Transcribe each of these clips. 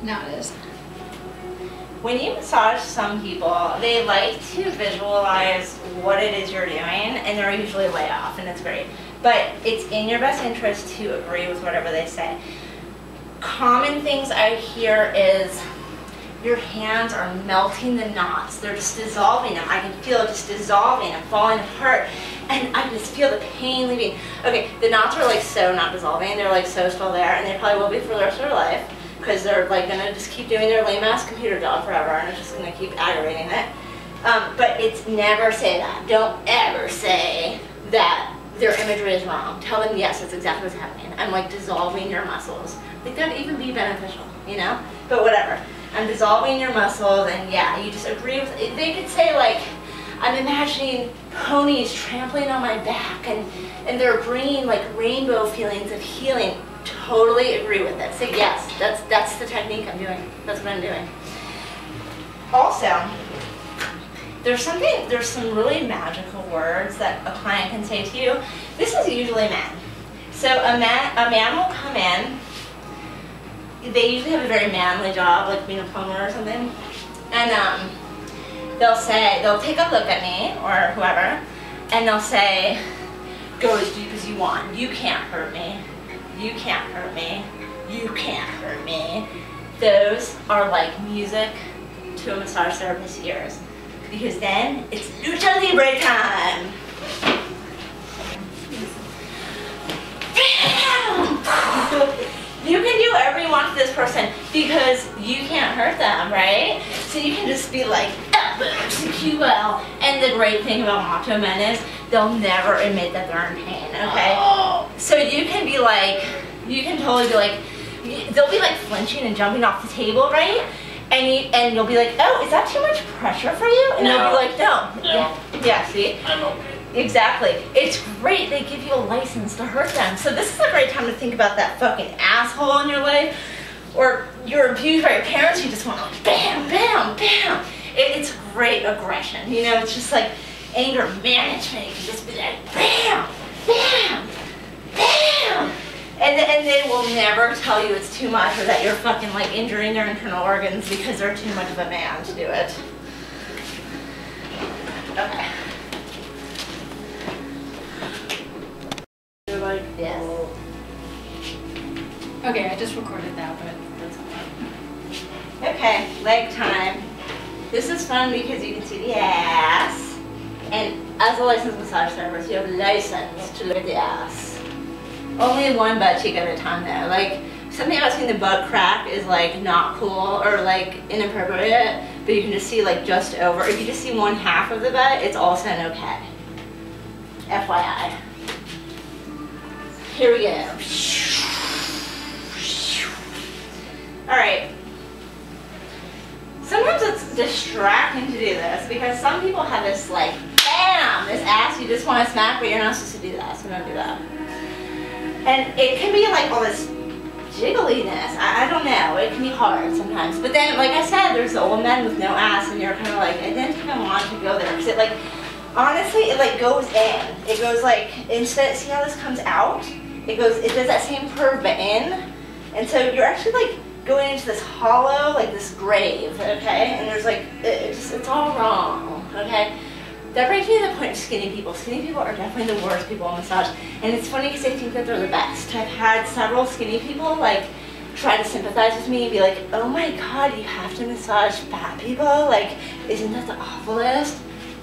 No, it is. When you massage some people, they like to visualize what it is you're doing, and they're usually way off, and it's great. But it's in your best interest to agree with whatever they say. Common things I hear is, your hands are melting the knots. They're just dissolving them. I can feel it just dissolving and falling apart. And I just feel the pain leaving. Okay, the knots are like so not dissolving. They're like so still there, and they probably will be for the rest of their life, because they're like gonna just keep doing their lame ass computer job forever, and it's just gonna keep aggravating it. But it's never say that. Don't ever say that their imagery is wrong. Tell them, yes, that's exactly what's happening. I'm like dissolving your muscles. Like that'd even be beneficial, you know? But whatever. I'm dissolving your muscles, and yeah, you just agree with it. They could say like, I'm imagining ponies trampling on my back, and they're bringing like rainbow feelings of healing. Totally agree with it. Say yes, that's the technique I'm doing. That's what I'm doing. Also, there's some really magical words that a client can say to you. This is usually men. So a man will come in. They usually have a very manly job, like being a plumber or something, and they'll take a look at me or whoever, and they'll say, "Go as deep as you want. You can't hurt me. You can't hurt me. You can't hurt me." Those are like music to a massage therapist's ears, because then it's lucha libre time. You can do whatever you want to this person because you can't hurt them, right? So you can just be like, elbows to QL. And the great thing about macho men is they'll never admit that they're in pain, okay? Oh. So you can be like, you can totally be like, they'll be like flinching and jumping off the table, right? And you'll be like, oh, is that too much pressure for you? And they'll be like, no. Yeah, see? I'm okay. Exactly. It's great. They give you a license to hurt them. So this is a great time to think about that fucking asshole in your life, or you're abused by your parents. You just want to bam, bam, bam. It's great aggression. You know, it's just like anger management. You can just be like bam, bam, bam. And they will never tell you it's too much or that you're fucking like injuring their internal organs because they're too much of a man to do it. Okay. Yes. Okay, I just recorded that, but that's all right. Okay, leg time. This is fun because you can see the ass. And as a licensed massage therapist, you have a license to look at the ass. Only one butt cheek at a time though. Like, something about seeing the butt crack is like not cool or like inappropriate, but you can just see like just over. If you just see one half of the butt, it's also an okay. FYI. Here we go. Alright. Sometimes it's distracting to do this because some people have this like, bam, this ass you just want to smack, but you're not supposed to do that, so don't do that. And it can be like all this jiggliness. I don't know. It can be hard sometimes. But then, like I said, there's the old men with no ass, and you're kind of like, I didn't even want to go there. Because it like, honestly, it like goes in. It goes like, instead, see how this comes out? It does that same curve but in. And so you're actually like going into this hollow, like this grave, okay? And there's like, it's all wrong, okay? That brings me to the point of skinny people. Skinny people are definitely the worst people in massage. And it's funny because they think that they're the best. I've had several skinny people like try to sympathize with me and be like, oh my god, you have to massage fat people? Like, isn't that the awfulest?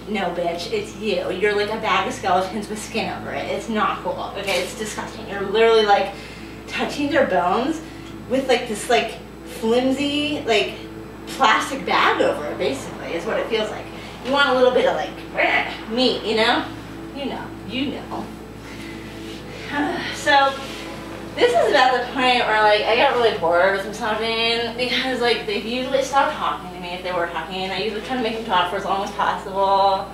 No, bitch, it's you. You're like a bag of skeletons with skin over it. It's not cool, okay? It's disgusting. You're literally like touching their bones with like this like flimsy like plastic bag over it, basically, is what it feels like. You want a little bit of like meat, you know? You know. So this is about the point where like I got really bored with massaging because like they usually stop talking to me if they were talking. I usually try to make them talk for as long as possible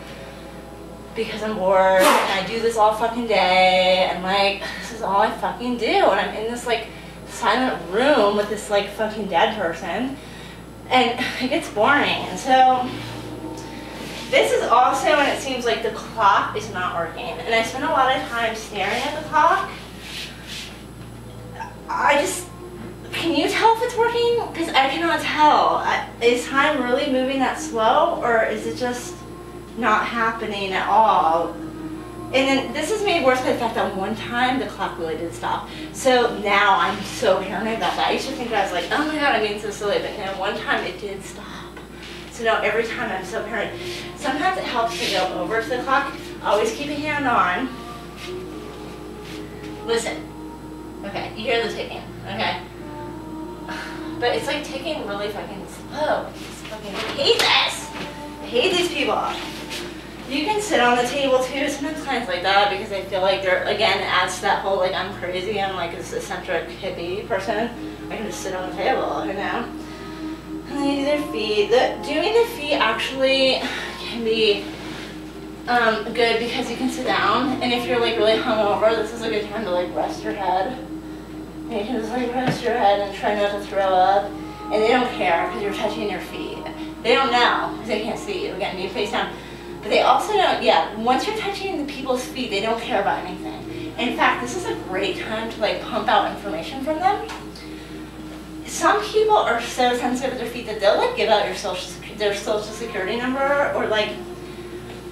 because I'm bored and I do this all fucking day and like this is all I fucking do, and I'm in this like silent room with this like fucking dead person and it gets boring. And so this is also when it seems like the clock is not working, and I spend a lot of time staring at the clock. Can you tell if it's working? Because I can cannot tell. Is time really moving that slow, or is it just not happening at all? And then this is made worse by the fact that one time the clock really did stop. So now I'm so paranoid about that. I used to think I was like, oh my god, I'm being so silly, but no, one time it did stop. So now every time I'm so paranoid. Sometimes it helps to go over to the clock. Always keep a hand on. Listen. Okay, you hear the ticking, okay? But it's like ticking really fucking slow. I just fucking hate this. I hate these people. You can sit on the table too. Sometimes clients like that because I feel like they're, again, adds to that whole like I'm crazy, I'm like this eccentric hippie person. I can just sit on the table, you know? And they do their feet. Doing the feet actually can be good because you can sit down, and if you're like really hungover, this is a good time to like rest your head. And you can just like rest your head and try not to throw up. And they don't care because you're touching your feet. They don't know because they can't see you. Again, you face down. But they also don't, yeah, once you're touching the people's feet, they don't care about anything. In fact, this is a great time to like pump out information from them. Some people are so sensitive with their feet that they'll like give out their social security number, or like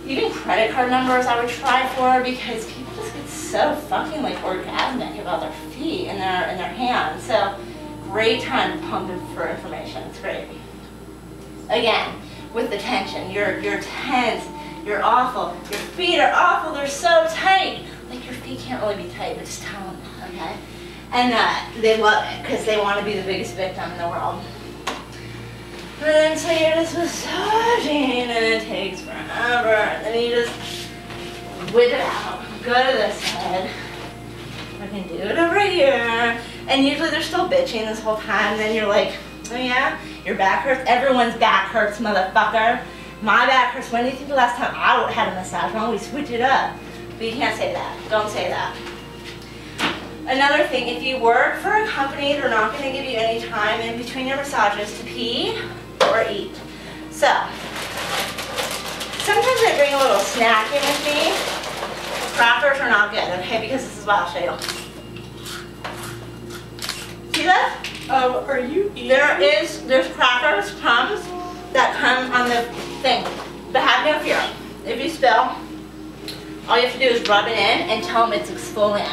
even credit card numbers I would try for, because people just get so fucking like orgasmic about their feet and their hands. So great time to pump in for information. It's great. Again, with the tension, you're tense, you're awful, your feet are awful, they're so tight. Like your feet can't really be tight, but just tell them that, okay? And they love it because they want to be the biggest victim in the world. And then so you're just massaging, and it takes forever, and then you just whip it out, go to this side, I can do it over here, and usually they're still bitching this whole time, and then you're like, oh yeah, your back hurts? Everyone's back hurts, motherfucker. My back hurts. When do you think the last time I had a massage? Why don't we switch it up? But you can't say that. Don't say that. Another thing, if you work for a company, they're not going to give you any time in between your massages to pee or eat. So, sometimes I bring a little snack in with me. Crackers are not good, okay, because this is what I'll show you. See that? Are you eating? There's crackers, crumbs, that come on the thing. But have no fear. If you spill, all you have to do is rub it in and tell them it's exfoliant.